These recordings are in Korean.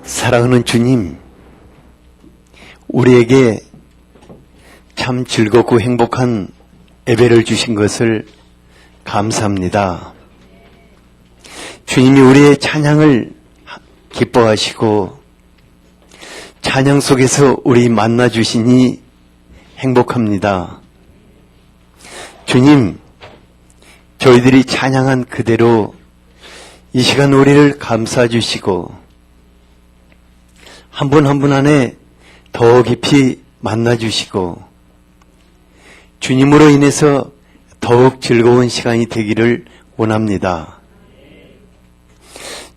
사랑하는 주님, 우리에게 참 즐겁고 행복한 예배를 주신 것을 감사합니다. 주님이 우리의 찬양을 기뻐하시고 찬양 속에서 우리 만나 주시니 행복합니다. 주님, 저희들이 찬양한 그대로 이 시간 우리를 감싸 주시고 한 분 한 분 안에 더 깊이 만나 주시고 주님으로 인해서 더욱 즐거운 시간이 되기를 원합니다.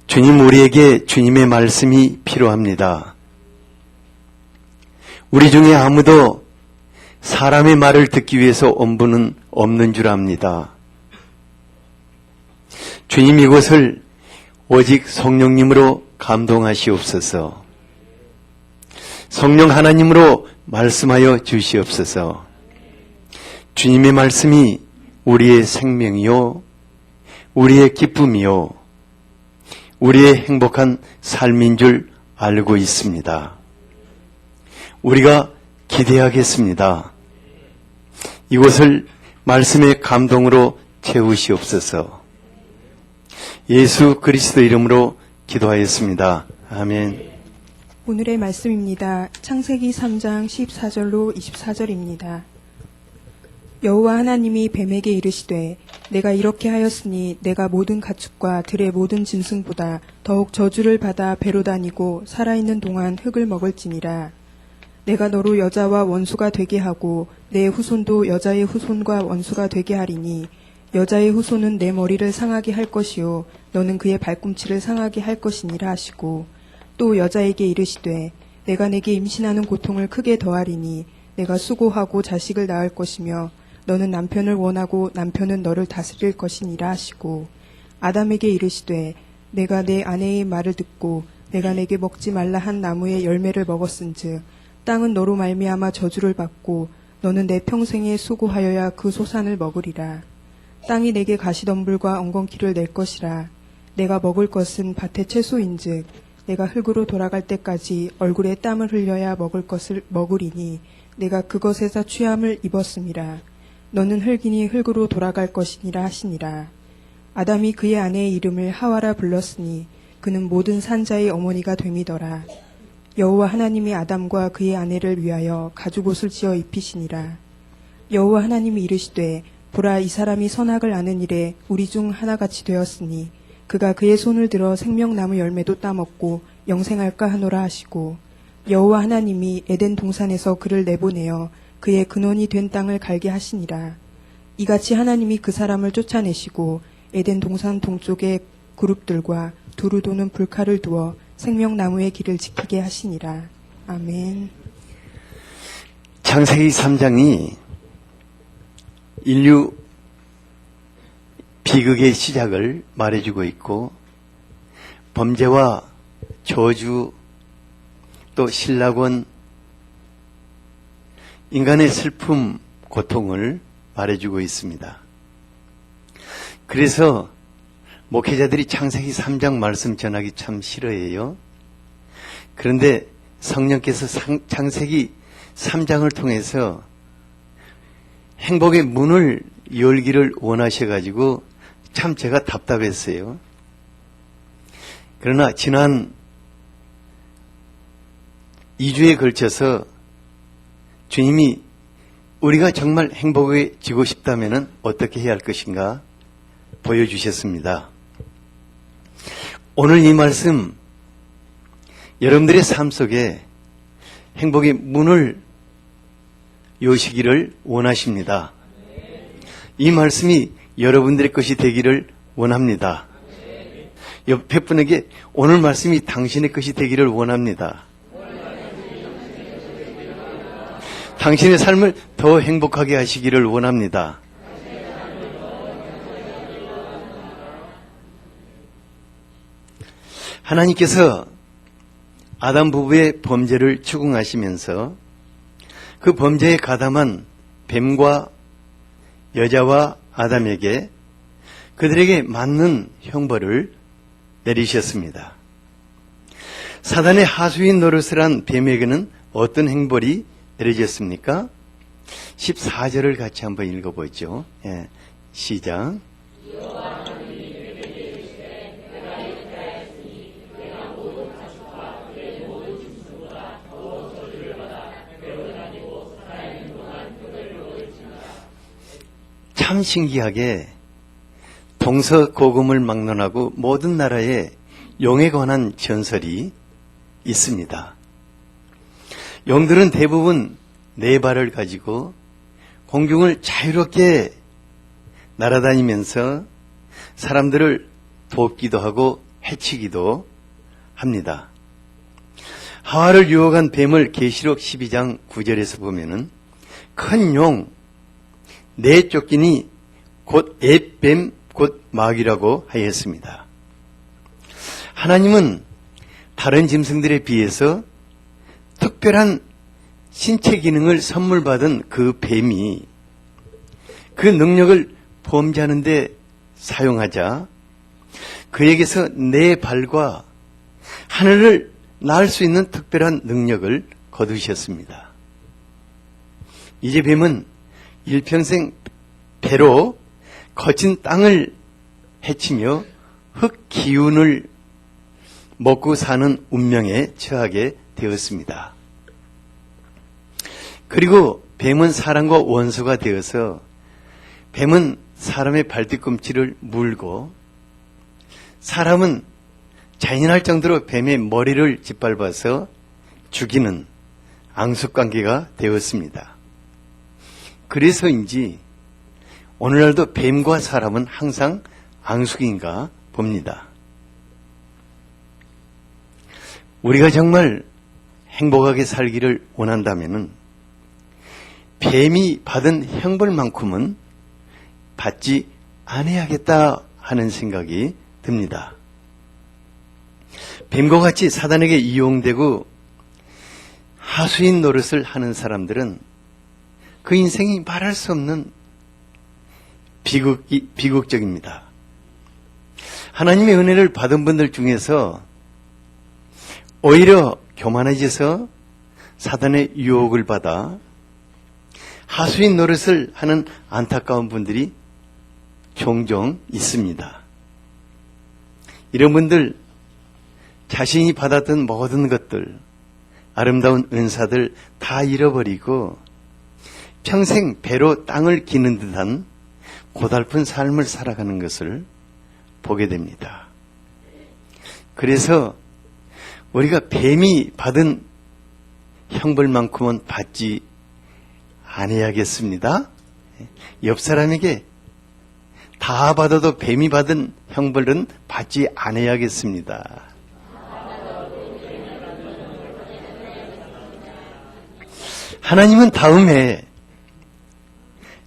주님, 우리에게 주님의 말씀이 필요합니다. 우리 중에 아무도 사람의 말을 듣기 위해서 온 분은 없는 줄 압니다. 주님, 이것을 오직 성령님으로 감동하시옵소서. 성령 하나님으로 말씀하여 주시옵소서. 주님의 말씀이 우리의 생명이요, 우리의 기쁨이요, 우리의 행복한 삶인 줄 알고 있습니다. 우리가 기대하겠습니다. 이곳을 말씀의 감동으로 채우시옵소서. 예수 그리스도 이름으로 기도하였습니다. 아멘. 오늘의 말씀입니다. 창세기 3장 14절로 24절입니다. 여호와 하나님이 뱀에게 이르시되 내가 이렇게 하였으니 내가 모든 가축과 들의 모든 짐승보다 더욱 저주를 받아 배로 다니고 살아있는 동안 흙을 먹을지니라. 내가 너로 여자와 원수가 되게 하고 내 후손도 여자의 후손과 원수가 되게 하리니 여자의 후손은 내 머리를 상하게 할 것이요 너는 그의 발꿈치를 상하게 할 것이니라 하시고, 또 여자에게 이르시되 내가 내게 임신하는 고통을 크게 더하리니 내가 수고하고 자식을 낳을 것이며 너는 남편을 원하고 남편은 너를 다스릴 것이니라 하시고, 아담에게 이르시되 내가 내 아내의 말을 듣고 내가 내게 먹지 말라 한 나무의 열매를 먹었은즉 땅은 너로 말미암아 저주를 받고 너는 내 평생에 수고하여야 그 소산을 먹으리라. 땅이 내게 가시덤불과 엉겅퀴를 낼 것이라. 내가 먹을 것은 밭의 채소인즉 내가 흙으로 돌아갈 때까지 얼굴에 땀을 흘려야 먹을 것을 먹으리니 내가 그것에서 취함을 입었음이라. 너는 흙이니 흙으로 돌아갈 것이니라 하시니라. 아담이 그의 아내의 이름을 하와라 불렀으니 그는 모든 산자의 어머니가 됨이더라. 여호와 하나님이 아담과 그의 아내를 위하여 가죽옷을 지어 입히시니라. 여호와 하나님이 이르시되 보라, 이 사람이 선악을 아는 일에 우리 중 하나같이 되었으니 그가 그의 손을 들어 생명나무 열매도 따먹고 영생할까 하노라 하시고, 여호와 하나님이 에덴 동산에서 그를 내보내어 그의 근원이 된 땅을 갈게 하시니라. 이같이 하나님이 그 사람을 쫓아내시고 에덴 동산 동쪽에 그룹들과 두루 도는 불칼을 두어 생명나무의 길을 지키게 하시니라. 아멘. 창세기 3장이 인류 비극의 시작을 말해주고 있고, 범죄와 저주, 또 신락원, 인간의 슬픔, 고통을 말해주고 있습니다. 그래서 목회자들이 창세기 3장 말씀 전하기 참 싫어해요. 그런데 성령께서 창세기 3장을 통해서 행복의 문을 열기를 원하셔가지고 참 제가 답답했어요. 그러나 지난 2주에 걸쳐서 주님이 우리가 정말 행복해지고 싶다면 어떻게 해야 할 것인가 보여주셨습니다. 오늘 이 말씀, 여러분들의 삶 속에 행복의 문을 여시기를 원하십니다. 이 말씀이 여러분들의 것이 되기를 원합니다. 옆에 분에게 오늘 말씀이 당신의 것이 되기를 원합니다. 당신의 삶을 더 행복하게 하시기를 원합니다. 하나님께서 아담 부부의 범죄를 추궁하시면서 그 범죄에 가담한 뱀과 여자와 아담에게 그들에게 맞는 형벌을 내리셨습니다. 사단의 하수인 노릇을 한 뱀에게는 어떤 행벌이 내려졌습니까? 14절을 같이 한번 읽어보죠. 예, 시작. 참 신기하게 동서고금을 막론하고 모든 나라에 용에 관한 전설이 있습니다. 용들은 대부분 네 발을 가지고 공중을 자유롭게 날아다니면서 사람들을 돕기도 하고 해치기도 합니다. 하와를 유혹한 뱀을 계시록 12장 9절에서 보면은 큰 용, 네 쫓기니 곧 앱뱀 곧 마귀라고 하였습니다. 하나님은 다른 짐승들에 비해서 특별한 신체 기능을 선물 받은 그 뱀이 그 능력을 범죄하는 데 사용하자 그에게서 네 발과 하늘을 날 수 있는 특별한 능력을 거두셨습니다. 이제 뱀은 일평생 배로 거친 땅을 헤치며 흙 기운을 먹고 사는 운명에 처하게 되었습니다. 그리고 뱀은 사람과 원수가 되어서 뱀은 사람의 발뒤꿈치를 물고 사람은 잔인할 정도로 뱀의 머리를 짓밟아서 죽이는 앙숙관계가 되었습니다. 그래서인지 오늘날도 뱀과 사람은 항상 앙숙인가 봅니다. 우리가 정말 행복하게 살기를 원한다면 뱀이 받은 형벌만큼은 받지 않아야겠다 하는 생각이 듭니다. 뱀과 같이 사단에게 이용되고 하수인 노릇을 하는 사람들은 그 인생이 말할 수 없는 비극적입니다. 하나님의 은혜를 받은 분들 중에서 오히려 교만해져서 사단의 유혹을 받아 하수인 노릇을 하는 안타까운 분들이 종종 있습니다. 이런 분들 자신이 받았던 모든 것들, 아름다운 은사들 다 잃어버리고 평생 배로 땅을 기는 듯한 고달픈 삶을 살아가는 것을 보게 됩니다. 그래서 우리가 뱀이 받은 형벌만큼은 받지 않아야겠습니다. 옆 사람에게 다 받아도 뱀이 받은 형벌은 받지 않아야겠습니다. 하나님은 다음에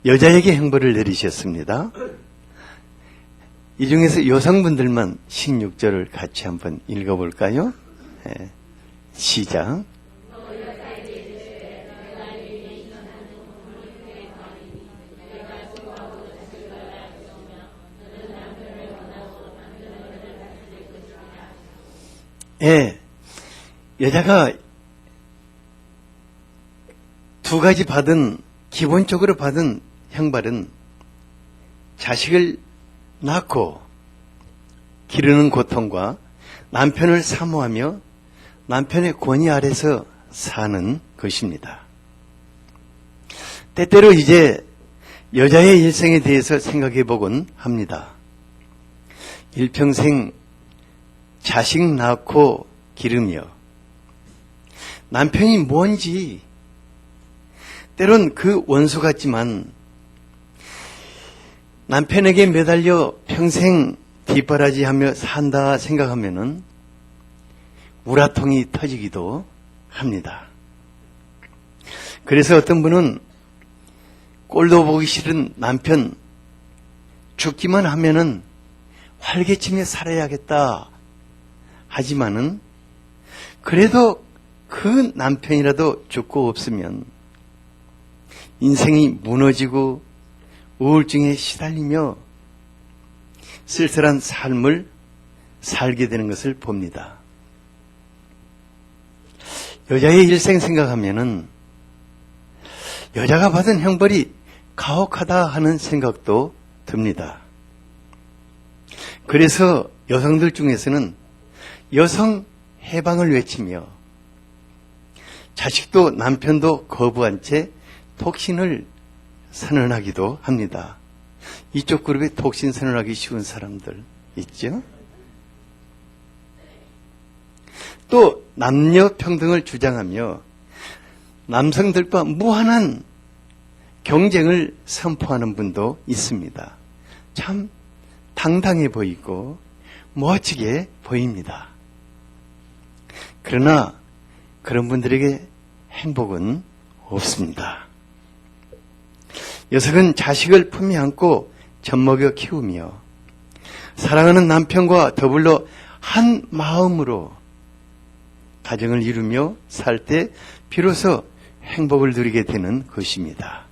여자에게 형벌을 내리셨습니다. 이 중에서 여성분들만 16절을 같이 한번 읽어볼까요? 네, 시작. 예, 여자가 두 가지 기본적으로 받은 형벌은 자식을 낳고 기르는 고통과 남편을 사모하며 남편의 권위 아래서 사는 것입니다. 때때로 이제 여자의 일생에 대해서 생각해 보곤 합니다. 일평생 자식 낳고 기르며 남편이 뭔지 때론 그 원수 같지만 남편에게 매달려 평생 뒷바라지하며 산다 생각하면은 우라통이 터지기도 합니다. 그래서 어떤 분은 꼴도 보기 싫은 남편 죽기만 하면은 활개치며 살아야겠다 하지만은 그래도 그 남편이라도 죽고 없으면 인생이 무너지고 우울증에 시달리며 쓸쓸한 삶을 살게 되는 것을 봅니다. 여자의 일생 생각하면은 여자가 받은 형벌이 가혹하다 하는 생각도 듭니다. 그래서 여성들 중에서는 여성 해방을 외치며 자식도 남편도 거부한 채 독신을 선언하기도 합니다. 이쪽 그룹에 독신 선언하기 쉬운 사람들 있죠? 또 남녀 평등을 주장하며 남성들과 무한한 경쟁을 선포하는 분도 있습니다. 참 당당해 보이고 멋지게 보입니다. 그러나 그런 분들에게 행복은 없습니다. 여성은 자식을 품에 안고 젖먹여 키우며 사랑하는 남편과 더불어 한 마음으로 가정을 이루며 살 때 비로소 행복을 누리게 되는 것입니다.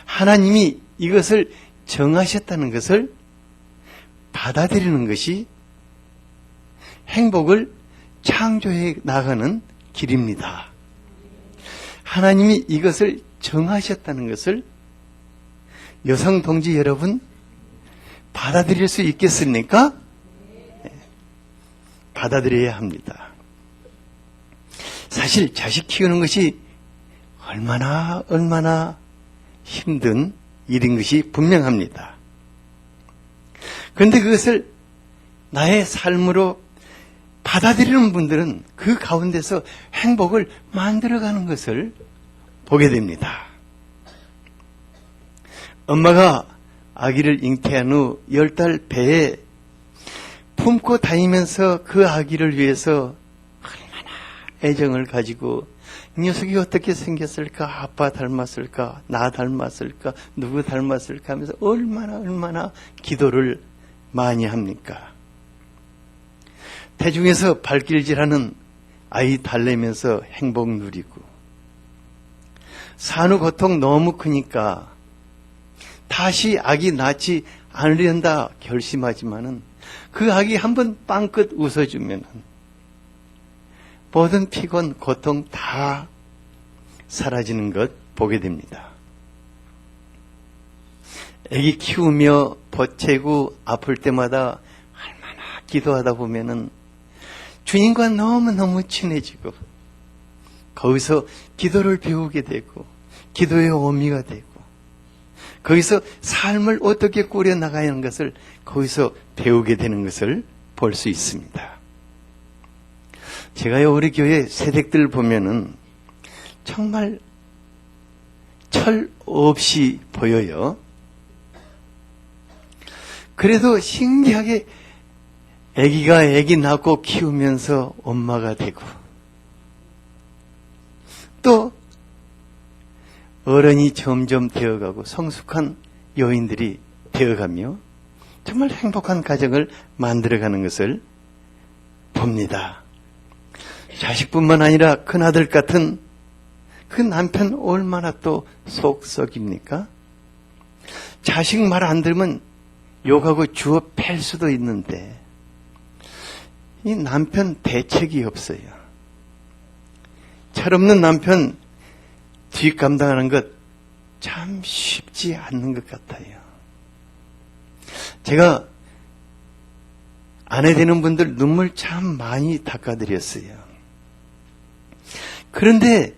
하나님이 이것을 정하셨다는 것을 받아들이는 것이 행복을 창조해 나가는 길입니다. 하나님이 이것을 정하셨다는 것을 여성 동지 여러분 받아들일 수 있겠습니까? 네. 받아들여야 합니다. 사실 자식 키우는 것이 얼마나 힘든 일인 것이 분명합니다. 그런데 그것을 나의 삶으로 받아들이는 분들은 그 가운데서 행복을 만들어가는 것을 보게 됩니다. 엄마가 아기를 잉태한 후 10달 배에 품고 다니면서 그 아기를 위해서 얼마나 애정을 가지고 이 녀석이 어떻게 생겼을까? 아빠 닮았을까? 나 닮았을까? 누구 닮았을까? 하면서 얼마나 기도를 많이 합니까? 태중에서 발길질하는 아이 달래면서 행복 누리고 산후 고통 너무 크니까 다시 아기 낳지 않으련다 결심하지만은 그 아기 한번 빵긋 웃어주면은 모든 피곤, 고통 다 사라지는 것 보게 됩니다. 아기 키우며 보채고 아플 때마다 얼마나 기도하다 보면은 주님과 너무너무 친해지고 거기서 기도를 배우게 되고 기도의 의미가 되고 거기서 삶을 어떻게 꾸려나가야 하는 것을 거기서 배우게 되는 것을 볼 수 있습니다. 제가요 우리 교회 세댁들 보면은 정말 철 없이 보여요. 그래도 신기하게 아기가 아기 낳고 키우면서 엄마가 되고 또 어른이 점점 되어가고 성숙한 여인들이 되어가며 정말 행복한 가정을 만들어가는 것을 봅니다. 자식뿐만 아니라 큰아들 같은 그 남편 얼마나 또 속 썩입니까? 자식 말 안 들으면 욕하고 주워 팰 수도 있는데 이 남편 대책이 없어요. 철없는 남편 뒷 감당하는 것 참 쉽지 않는 것 같아요. 제가 아내 되는 분들 눈물 참 많이 닦아드렸어요. 그런데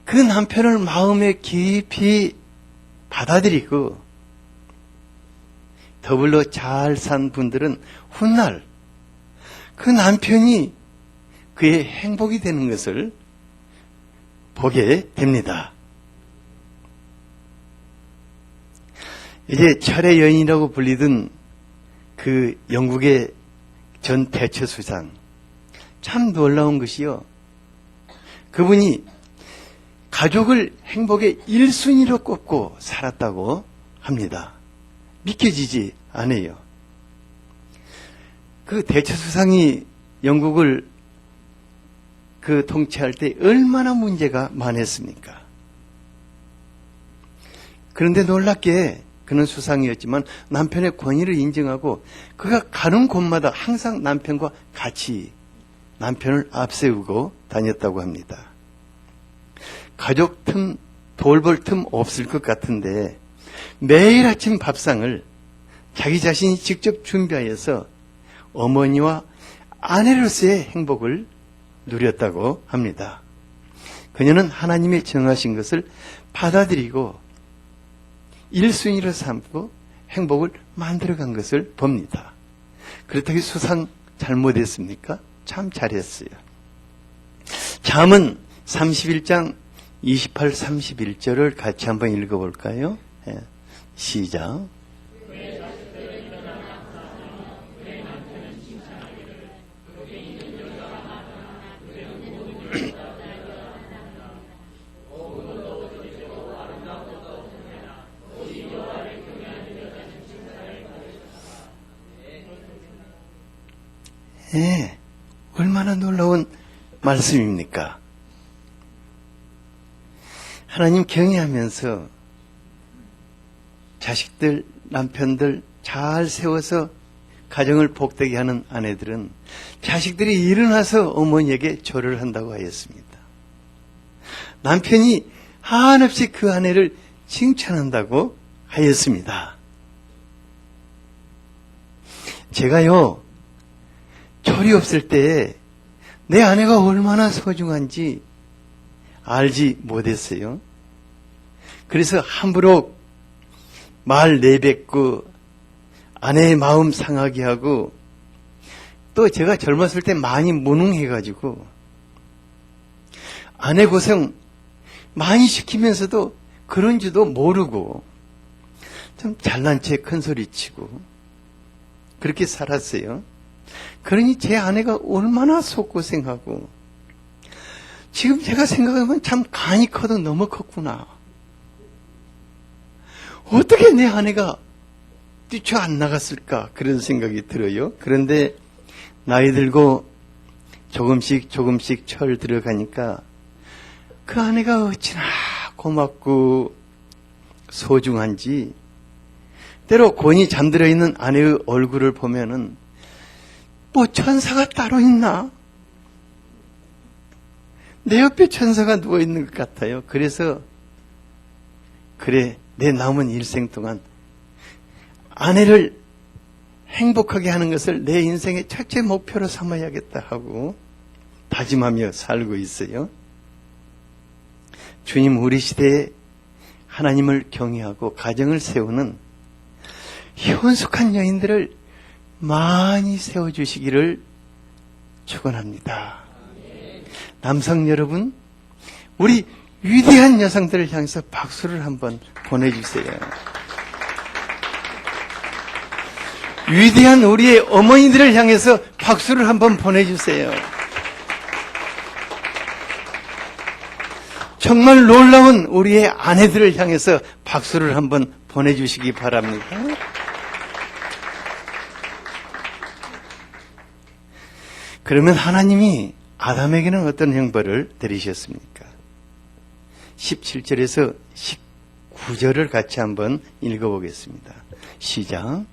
그 남편을 마음에 깊이 받아들이고 더불어 잘 산 분들은 훗날 그 남편이 그의 행복이 되는 것을 보게 됩니다. 이제 철의 여인이라고 불리던 그 영국의 전 대처수상 참 놀라운 것이요. 그분이 가족을 행복의 1순위로 꼽고 살았다고 합니다. 믿겨지지 않아요. 그 대처수상이 영국을 그 통치할 때 얼마나 문제가 많았습니까? 그런데 놀랍게 그는 수상이었지만 남편의 권위를 인정하고 그가 가는 곳마다 항상 남편과 같이 남편을 앞세우고 다녔다고 합니다. 가족 틈, 돌볼 틈 없을 것 같은데 매일 아침 밥상을 자기 자신이 직접 준비하여서 어머니와 아내로서의 행복을 누렸다고 합니다. 그녀는 하나님이 정하신 것을 받아들이고 1순위로 삼고 행복을 만들어간 것을 봅니다. 그렇다고 수상 잘못했습니까? 참 잘했어요. 잠언 31장 28, 31절을 같이 한번 읽어볼까요? 시작. 얼마나 놀라운 말씀입니까? 하나님 경외하면서 자식들, 남편들 잘 세워서 가정을 복되게 하는 아내들은 자식들이 일어나서 어머니에게 절을 한다고 하였습니다. 남편이 한없이 그 아내를 칭찬한다고 하였습니다. 제가요, 철이 없을 때 내 아내가 얼마나 소중한지 알지 못했어요. 그래서 함부로 말 내뱉고 아내의 마음 상하게 하고 또 제가 젊었을 때 많이 무능해가지고 아내 고생 많이 시키면서도 그런 줄도 모르고 좀 잘난 체 큰 소리 치고 그렇게 살았어요. 그러니 제 아내가 얼마나 속고생하고 지금 제가 생각하면 참 간이 커도 너무 컸구나. 어떻게 내 아내가 뛰쳐 안 나갔을까 그런 생각이 들어요. 그런데 나이 들고 조금씩 철 들어가니까 그 아내가 어찌나 고맙고 소중한지 때로 곤히 잠들어 있는 아내의 얼굴을 보면은 뭐 천사가 따로 있나? 내 옆에 천사가 누워있는 것 같아요. 그래서 그래 내 남은 일생 동안 아내를 행복하게 하는 것을 내 인생의 첫째 목표로 삼아야겠다 하고 다짐하며 살고 있어요. 주님 우리 시대에 하나님을 경외하고 가정을 세우는 현숙한 여인들을 많이 세워주시기를 축원합니다. 남성 여러분, 우리 위대한 여성들을 향해서 박수를 한번 보내주세요. 위대한 우리의 어머니들을 향해서 박수를 한번 보내주세요. 정말 놀라운 우리의 아내들을 향해서 박수를 한번 보내주시기 바랍니다. 그러면 하나님이 아담에게는 어떤 형벌을 내리셨습니까? 17절에서 19절을 같이 한번 읽어보겠습니다. 시작.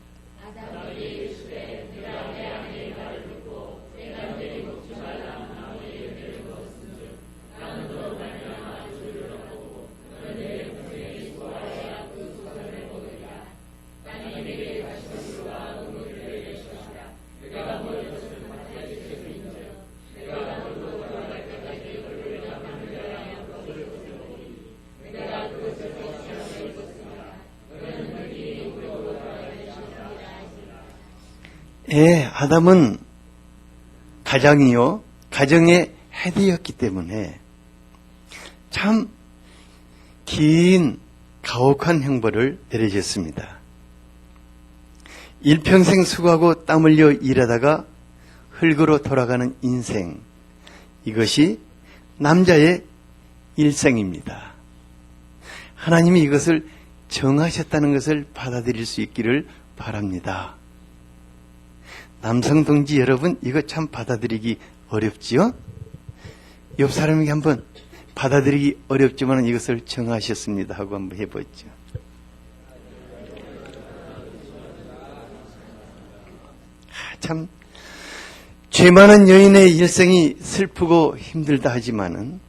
아담은 가정의 헤드였기 때문에 참 긴 가혹한 형벌을 내리셨습니다. 일평생 수고하고 땀 흘려 일하다가 흙으로 돌아가는 인생, 이것이 남자의 일생입니다. 하나님이 이것을 정하셨다는 것을 받아들일 수 있기를 바랍니다. 남성 동지 여러분, 이거 참 받아들이기 어렵지요? 옆 사람에게 한번 받아들이기 어렵지만 이것을 정하셨습니다 하고 한번 해보죠. 참 죄 많은 여인의 일생이 슬프고 힘들다 하지만은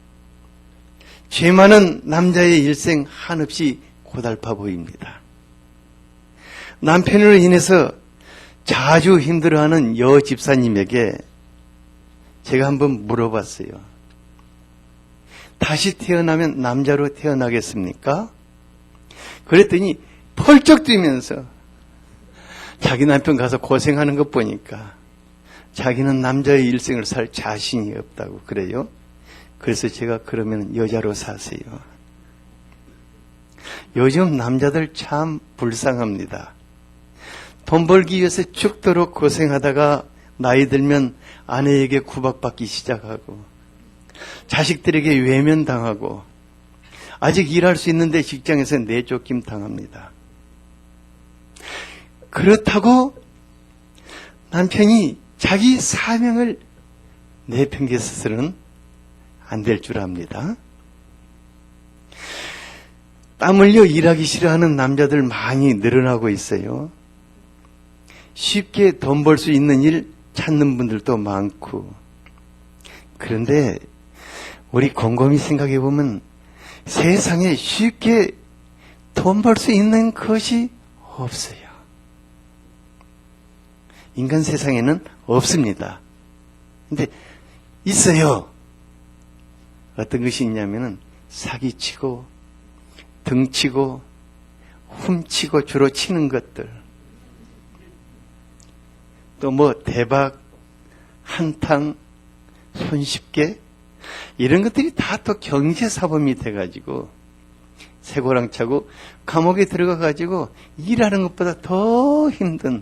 죄 많은 남자의 일생 한없이 고달파 보입니다. 남편으로 인해서 자주 힘들어하는 여 집사님에게 제가 한번 물어봤어요. 다시 태어나면 남자로 태어나겠습니까? 그랬더니 펄쩍 뛰면서 자기 남편 가서 고생하는 것 보니까 자기는 남자의 일생을 살 자신이 없다고 그래요. 그래서 제가 그러면 여자로 사세요. 요즘 남자들 참 불쌍합니다. 돈 벌기 위해서 죽도록 고생하다가 나이 들면 아내에게 구박받기 시작하고 자식들에게 외면당하고 아직 일할 수 있는데 직장에서 내쫓김 당합니다. 그렇다고 남편이 자기 사명을 내팽개쳐서는 안 될 줄 압니다. 땀 흘려 일하기 싫어하는 남자들 많이 늘어나고 있어요. 쉽게 돈 벌 수 있는 일 찾는 분들도 많고. 그런데 우리 곰곰이 생각해 보면 세상에 쉽게 돈 벌 수 있는 것이 없어요. 인간 세상에는 없습니다. 근데 있어요. 어떤 것이 있냐면은 사기치고 등치고 훔치고 주로 치는 것들. 또 뭐 대박, 한탕, 손쉽게 이런 것들이 다 또 경제사범이 돼가지고 쇠고랑 차고 감옥에 들어가가지고 일하는 것보다 더 힘든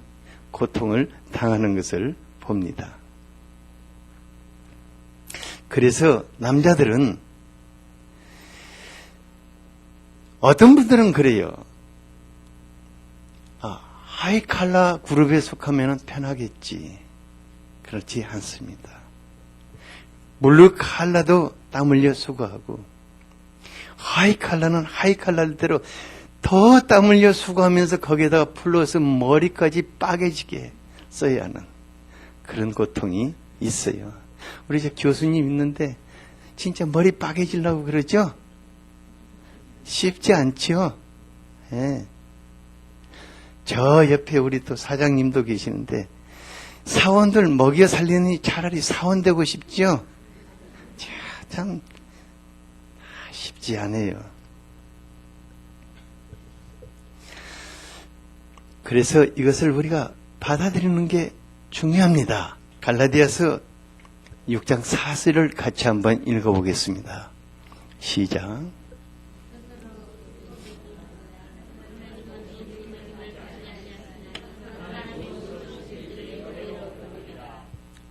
고통을 당하는 것을 봅니다. 그래서 남자들은 어떤 분들은 그래요. 하이칼라 그룹에 속하면 편하겠지. 그렇지 않습니다. 블루칼라도 땀 흘려 수고하고 하이칼라는 하이칼라대로 더 땀 흘려 수고하면서 거기에다가 플러스 머리까지 빠개지게 써야 하는 그런 고통이 있어요. 우리 저 교수님 있는데 진짜 머리 빠개지려고 그러죠? 쉽지 않죠? 예. 저 옆에 우리 또 사장님도 계시는데 사원들 먹여 살리니 차라리 사원 되고 싶죠? 참 쉽지 않아요. 그래서 이것을 우리가 받아들이는 게 중요합니다. 갈라디아서 6장 4절을 같이 한번 읽어보겠습니다. 시작.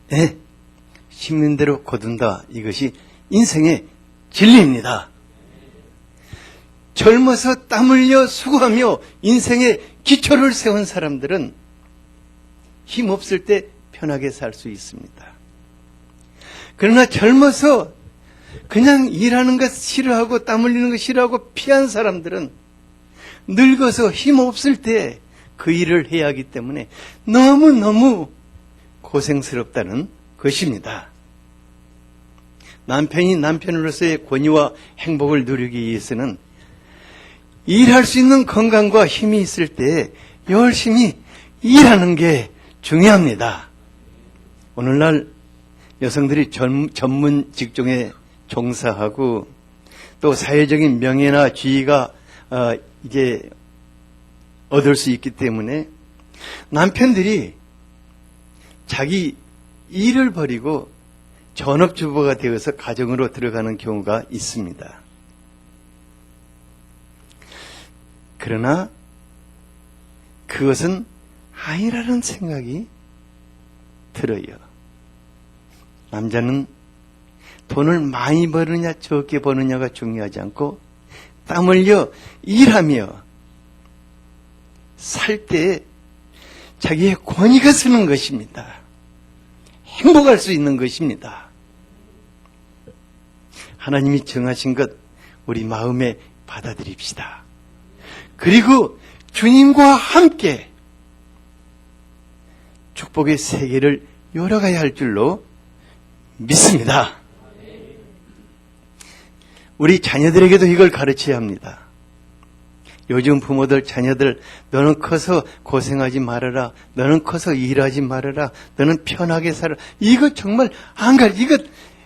네, 심는 대로 거둔다. 이것이 인생의 진리입니다. 젊어서 땀 흘려 수고하며 인생의 기초를 세운 사람들은 힘없을 때 편하게 살 수 있습니다. 그러나 젊어서 그냥 일하는 것 싫어하고 땀 흘리는 것 싫어하고 피한 사람들은 늙어서 힘없을 때 그 일을 해야 하기 때문에 너무너무 고생스럽다는 것입니다. 남편이 남편으로서의 권위와 행복을 누리기 위해서는 일할 수 있는 건강과 힘이 있을 때 열심히 일하는 게 중요합니다. 오늘날 여성들이 전문 직종에 종사하고 또 사회적인 명예나 지위가 이제 얻을 수 있기 때문에 남편들이 자기 일을 버리고 전업주부가 되어서 가정으로 들어가는 경우가 있습니다. 그러나 그것은 아니라는 생각이 들어요. 남자는 돈을 많이 버느냐 적게 버느냐가 중요하지 않고 땀 흘려 일하며 살 때 자기의 권위가 서는 것입니다. 행복할 수 있는 것입니다. 하나님이 정하신 것 우리 마음에 받아들입시다. 그리고 주님과 함께 축복의 세계를 열어가야 할 줄로 믿습니다. 우리 자녀들에게도 이걸 가르쳐야 합니다. 요즘 부모들, 자녀들, 너는 커서 고생하지 말아라. 너는 커서 일하지 말아라. 너는 편하게 살아. 이거 정말 안 가. 이거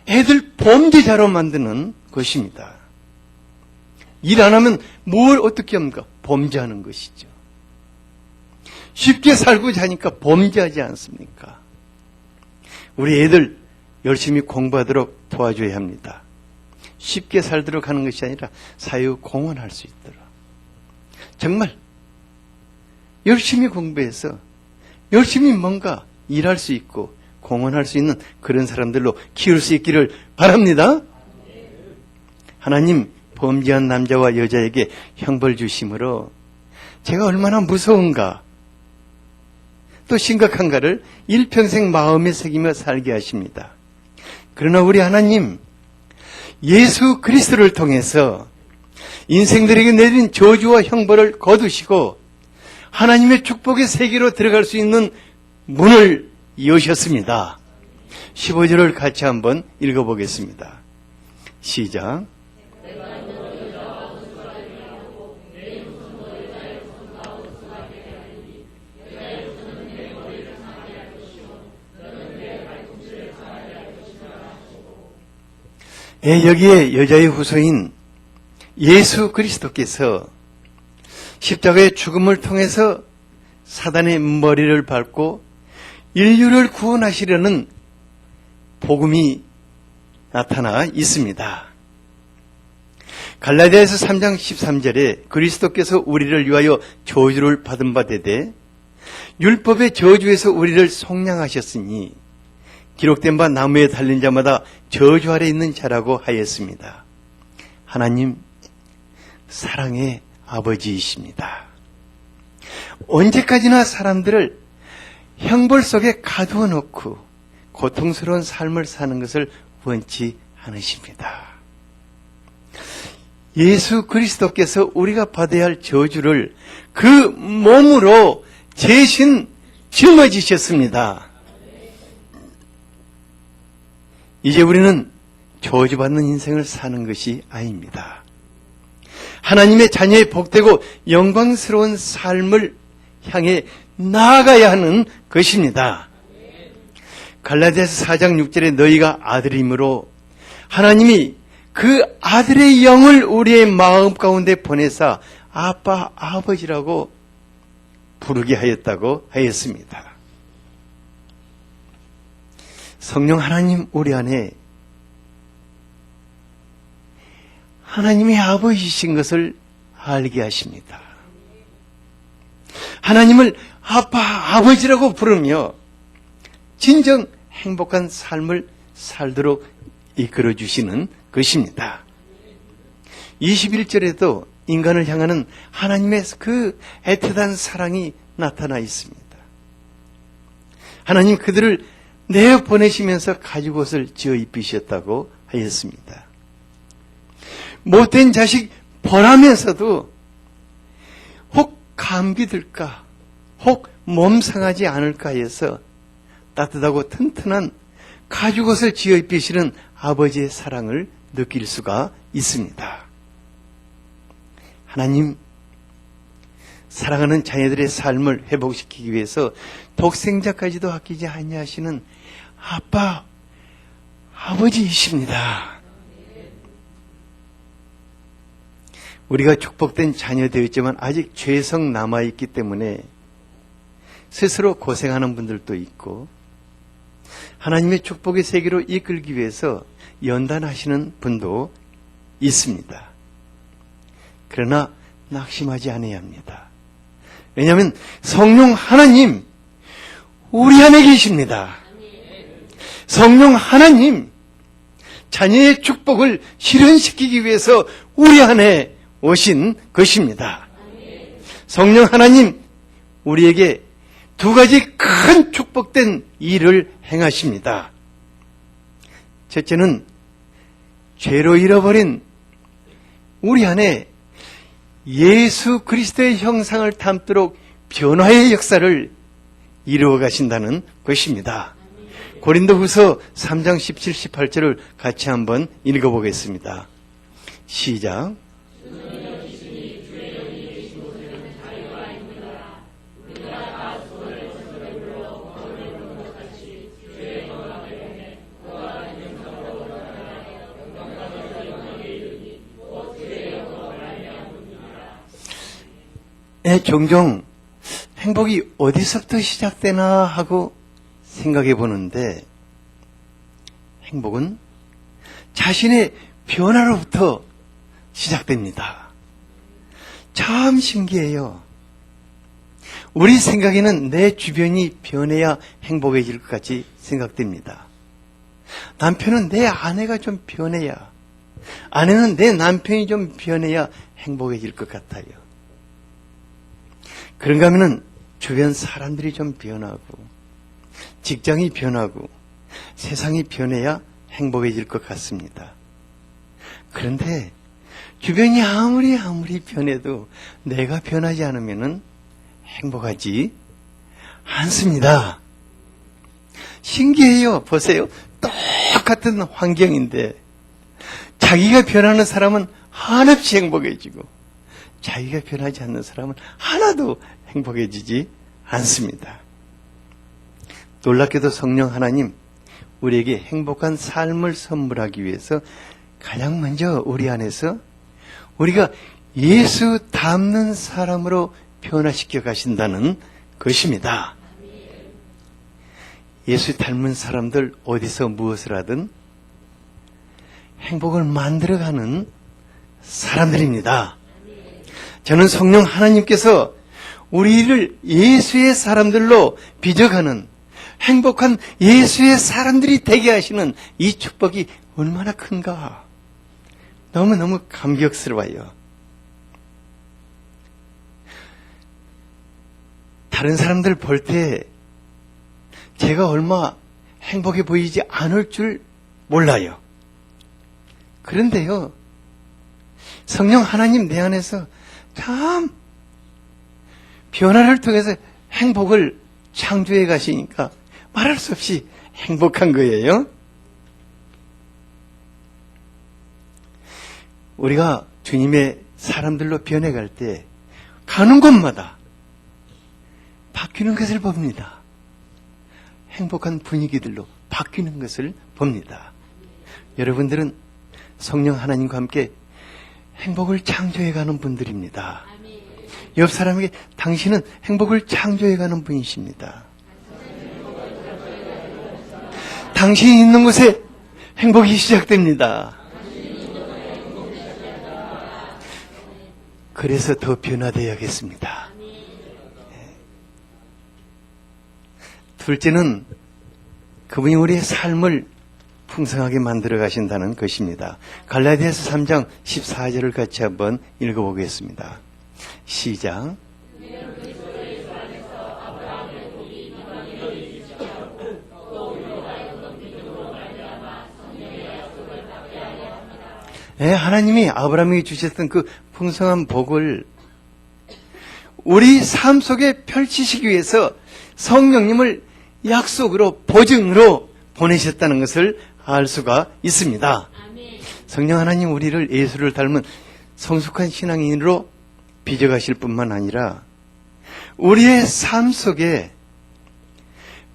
애들 범죄자로 만드는 것입니다. 일 안 하면 뭘 어떻게 합니까? 범죄하는 것이죠. 쉽게 살고자 하니까 범죄하지 않습니까? 우리 애들 열심히 공부하도록 도와줘야 합니다. 쉽게 살도록 하는 것이 아니라 사유공헌할 수 있도록. 정말 열심히 공부해서 열심히 뭔가 일할 수 있고 공헌할 수 있는 그런 사람들로 키울 수 있기를 바랍니다. 하나님 범죄한 남자와 여자에게 형벌 주심으로 제가 얼마나 무서운가 또 심각한가를 일평생 마음에 새기며 살게 하십니다. 그러나 우리 하나님 예수 그리스도를 통해서 인생들에게 내린 저주와 형벌을 거두시고 하나님의 축복의 세계로 들어갈 수 있는 문을 여셨습니다. 15절을 같이 한번 읽어보겠습니다. 시작. 여기에 여자의 후손인 예수 그리스도께서 십자가의 죽음을 통해서 사단의 머리를 밟고 인류를 구원하시려는 복음이 나타나 있습니다. 갈라디아서 3장 13절에 그리스도께서 우리를 위하여 저주를 받은 바 되되 율법의 저주에서 우리를 속량하셨으니 기록된 바 나무에 달린 자마다 저주 아래 있는 자라고 하였습니다. 하나님 사랑의 아버지이십니다. 언제까지나 사람들을 형벌 속에 가두어 놓고 고통스러운 삶을 사는 것을 원치 않으십니다. 예수 그리스도께서 우리가 받아야 할 저주를 그 몸으로 대신 짊어지셨습니다. 이제 우리는 저주받는 인생을 사는 것이 아닙니다. 하나님의 자녀의 복되고 영광스러운 삶을 향해 나아가야 하는 것입니다. 갈라디아서 4장 6절에 너희가 아들이므로 하나님이 그 아들의 영을 우리의 마음 가운데 보내사 아빠, 아버지라고 부르게 하였다고 하였습니다. 성령 하나님 우리 안에 하나님의 아버지이신 것을 알게 하십니다. 하나님을 아빠, 아버지라고 부르며 진정 행복한 삶을 살도록 이끌어 주시는 것입니다. 21절에도 인간을 향하는 하나님의 그 애틋한 사랑이 나타나 있습니다. 하나님 그들을 내보내시면서 가죽옷을 지어 입히셨다고 하였습니다. 못된 자식 벌하면서도 혹 감기 들까, 혹 몸 상하지 않을까 해서 따뜻하고 튼튼한 가죽옷을 지어 입히시는 아버지의 사랑을 느낄 수가 있습니다. 하나님, 사랑하는 자녀들의 삶을 회복시키기 위해서 독생자까지도 아끼지 아니하시는 아빠, 아버지이십니다. 우리가 축복된 자녀 되었지만 아직 죄성 남아있기 때문에 스스로 고생하는 분들도 있고 하나님의 축복의 세계로 이끌기 위해서 연단하시는 분도 있습니다. 그러나 낙심하지 않아야 합니다. 왜냐하면 성령 하나님 우리 안에 계십니다. 성령 하나님 자녀의 축복을 실현시키기 위해서 우리 안에 오신 것입니다. 성령 하나님 우리에게 두 가지 큰 축복된 일을 행하십니다. 첫째는 죄로 잃어버린 우리 안에 예수 그리스도의 형상을 담도록 변화의 역사를 이루어 가신다는 것입니다. 고린도후서 3장 17, 18절을 같이 한번 읽어보겠습니다. 시작. 종종 행복이 어디서부터 시작되나 하고 생각해 보는데, 행복은 자신의 변화로부터 시작됩니다. 참 신기해요. 우리 생각에는 내 주변이 변해야 행복해질 것 같이 생각됩니다. 남편은 내 아내가 좀 변해야, 아내는 내 남편이 좀 변해야 행복해질 것 같아요. 그런가 하면은 주변 사람들이 좀 변하고, 직장이 변하고, 세상이 변해야 행복해질 것 같습니다. 그런데 주변이 아무리 변해도 내가 변하지 않으면은 행복하지 않습니다. 신기해요. 보세요. 똑같은 환경인데 자기가 변하는 사람은 한없이 행복해지고, 자기가 변하지 않는 사람은 하나도 행복해지지 않습니다. 놀랍게도 성령 하나님, 우리에게 행복한 삶을 선물하기 위해서 가장 먼저 우리 안에서 우리가 예수 닮는 사람으로 변화시켜 가신다는 것입니다. 예수 닮은 사람들 어디서 무엇을 하든 행복을 만들어가는 사람들입니다. 저는 성령 하나님께서 우리를 예수의 사람들로 빚어가는 행복한 예수의 사람들이 되게 하시는 이 축복이 얼마나 큰가. 너무너무 감격스러워요. 다른 사람들 볼 때 제가 얼마 행복해 보이지 않을 줄 몰라요. 그런데요, 성령 하나님 내 안에서 참 변화를 통해서 행복을 창조해 가시니까 말할 수 없이 행복한 거예요. 우리가 주님의 사람들로 변해갈 때 가는 곳마다 바뀌는 것을 봅니다. 행복한 분위기들로 바뀌는 것을 봅니다. 여러분들은 성령 하나님과 함께 행복을 창조해가는 분들입니다. 옆 사람에게 당신은 행복을 창조해가는 분이십니다. 당신이 있는 곳에 행복이 시작됩니다. 그래서 더 변화되어야겠습니다. 둘째는 그분이 우리의 삶을 풍성하게 만들어 가신다는 것입니다. 갈라디아서 3장 14절을 같이 한번 읽어보겠습니다. 시작. 하나님이 아브라함에게 주셨던 그 풍성한 복을 우리 삶 속에 펼치시기 위해서 성령님을 약속으로, 보증으로 보내셨다는 것을 알 수가 있습니다. 성령 하나님 우리를 예수를 닮은 성숙한 신앙인으로 빚어가실 뿐만 아니라 우리의 삶 속에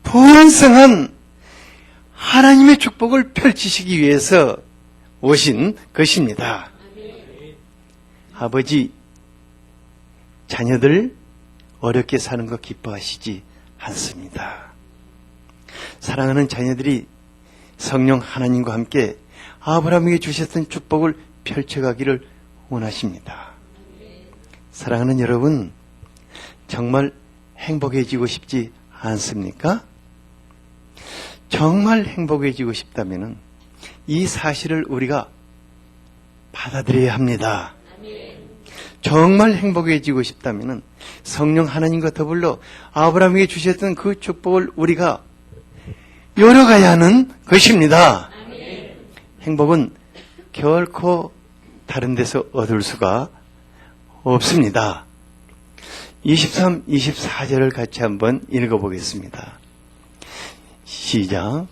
풍성한 하나님의 축복을 펼치시기 위해서 오신 것입니다. 아버지, 자녀들 어렵게 사는 거 기뻐하시지 않습니다. 사랑하는 자녀들이 성령 하나님과 함께 아브라함에게 주셨던 축복을 펼쳐가기를 원하십니다. 사랑하는 여러분, 정말 행복해지고 싶지 않습니까? 정말 행복해지고 싶다면 이 사실을 우리가 받아들여야 합니다. 정말 행복해지고 싶다면 성령 하나님과 더불어 아브라함에게 주셨던 그 축복을 우리가 열어가야 하는 것입니다. 행복은 결코 다른 데서 얻을 수가 없습니다. 23, 24절을 같이 한번 읽어보겠습니다. 시작.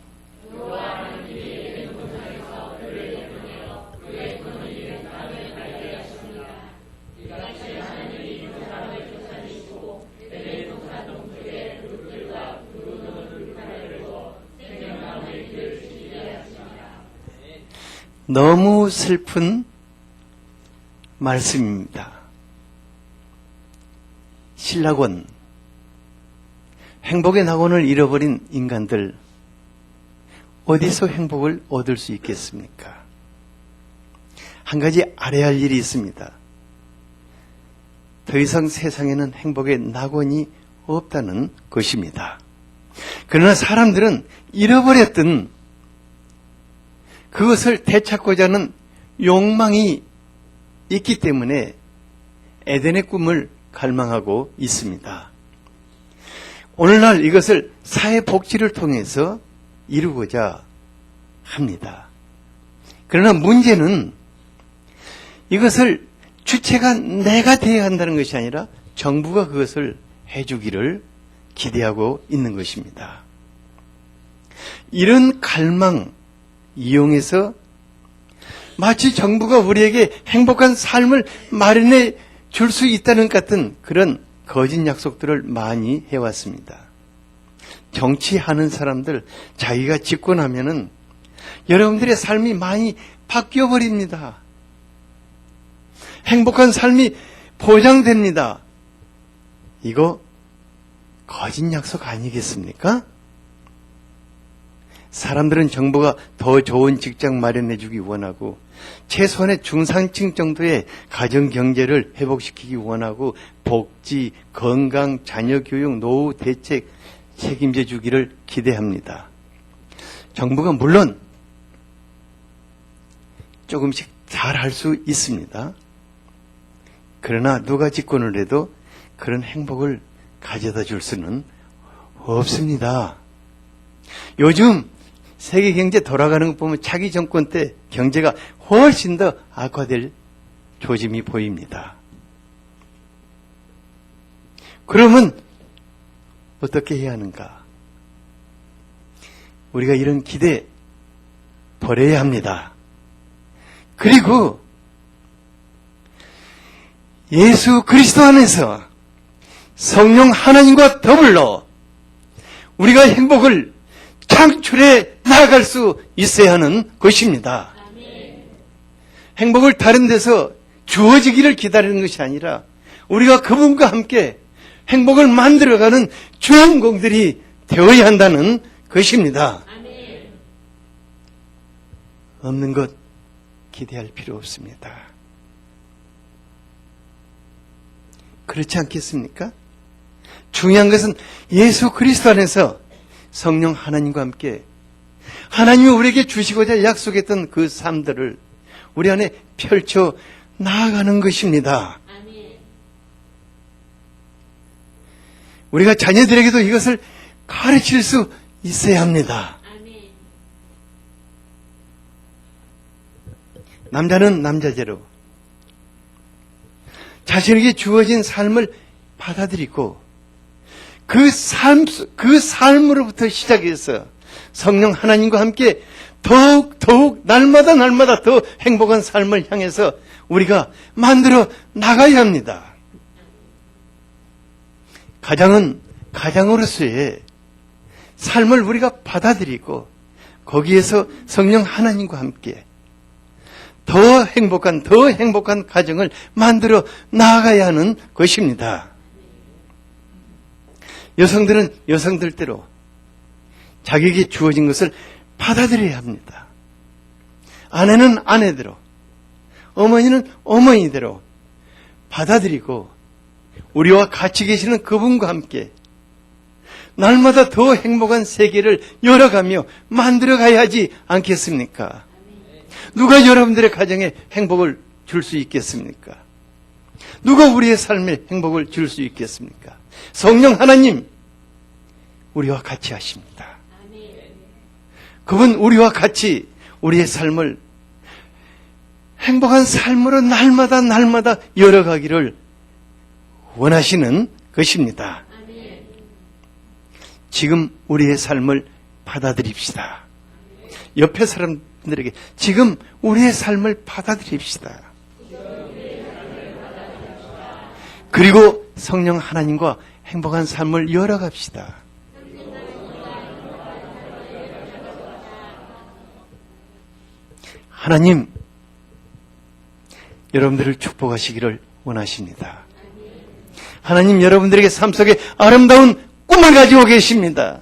너무 슬픈 말씀입니다. 신락원, 행복의 낙원을 잃어버린 인간들, 어디서 행복을 얻을 수 있겠습니까? 한 가지 알아야 할 일이 있습니다. 더 이상 세상에는 행복의 낙원이 없다는 것입니다. 그러나 사람들은 잃어버렸던 그것을 되찾고자 하는 욕망이 있기 때문에 에덴의 꿈을 갈망하고 있습니다. 오늘날 이것을 사회복지를 통해서 이루고자 합니다. 그러나 문제는 이것을 주체가 내가 되어야 한다는 것이 아니라 정부가 그것을 해주기를 기대하고 있는 것입니다. 이런 갈망 이용해서 마치 정부가 우리에게 행복한 삶을 마련해 줄 수 있다는 것 같은 그런 거짓 약속들을 많이 해왔습니다. 정치하는 사람들 자기가 집권하면은 여러분들의 삶이 많이 바뀌어 버립니다. 행복한 삶이 보장됩니다. 이거 거짓 약속 아니겠습니까? 사람들은 정부가 더 좋은 직장 마련해 주기 원하고 최소한의 중산층 정도의 가정 경제를 회복시키기 원하고 복지, 건강, 자녀 교육, 노후 대책 책임져 주기를 기대합니다. 정부가 물론 조금씩 잘할 수 있습니다. 그러나 누가 집권을 해도 그런 행복을 가져다 줄 수는 없습니다. 요즘 세계 경제 돌아가는 것 보면 차기 정권 때 경제가 훨씬 더 악화될 조짐이 보입니다. 그러면 어떻게 해야 하는가? 우리가 이런 기대 버려야 합니다. 그리고 예수 그리스도 안에서 성령 하나님과 더불어 우리가 행복을 창출해 나아갈 수 있어야 하는 것입니다. 행복을 다른 데서 주어지기를 기다리는 것이 아니라 우리가 그분과 함께 행복을 만들어가는 주인공들이 되어야 한다는 것입니다. 없는 것 기대할 필요 없습니다. 그렇지 않겠습니까? 중요한 것은 예수 그리스도 안에서 성령 하나님과 함께 하나님이 우리에게 주시고자 약속했던 그 삶들을 우리 안에 펼쳐 나아가는 것입니다. 우리가 자녀들에게도 이것을 가르칠 수 있어야 합니다. 남자는 남자대로 자신에게 주어진 삶을 받아들이고 그 삶으로부터 시작해서 성령 하나님과 함께 더욱 날마다 더 행복한 삶을 향해서 우리가 만들어 나가야 합니다. 가장은 가장으로서의 삶을 우리가 받아들이고 거기에서 성령 하나님과 함께 더 행복한 가정을 만들어 나아가야 하는 것입니다. 여성들은 여성들대로 자기에게 주어진 것을 받아들여야 합니다. 아내는 아내대로, 어머니는 어머니대로 받아들이고 우리와 같이 계시는 그분과 함께 날마다 더 행복한 세계를 열어가며 만들어가야 하지 않겠습니까? 누가 여러분들의 가정에 행복을 줄 수 있겠습니까? 누가 우리의 삶에 행복을 줄 수 있겠습니까? 성령 하나님, 우리와 같이 하십니다. 그분 우리와 같이 우리의 삶을 행복한 삶으로 날마다 열어가기를 원하시는 것입니다. 지금 우리의 삶을 받아들입시다. 옆에 사람들에게 지금 우리의 삶을 받아들입시다. 그리고 성령 하나님과 행복한 삶을 열어갑시다. 하나님, 여러분들을 축복하시기를 원하십니다. 하나님, 여러분들에게 삶 속에 아름다운 꿈을 가지고 계십니다.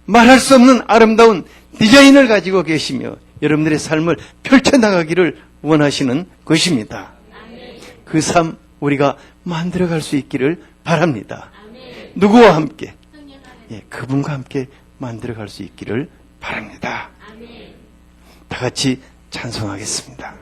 말할 수 없는 아름다운 디자인을 가지고 계시며 여러분들의 삶을 펼쳐나가기를 원하시는 것입니다. 그 삶 우리가 만들어갈 수 있기를 바랍니다. 누구와 함께? 그분과 함께 만들어갈 수 있기를 바랍니다. 다 같이 찬송하겠습니다.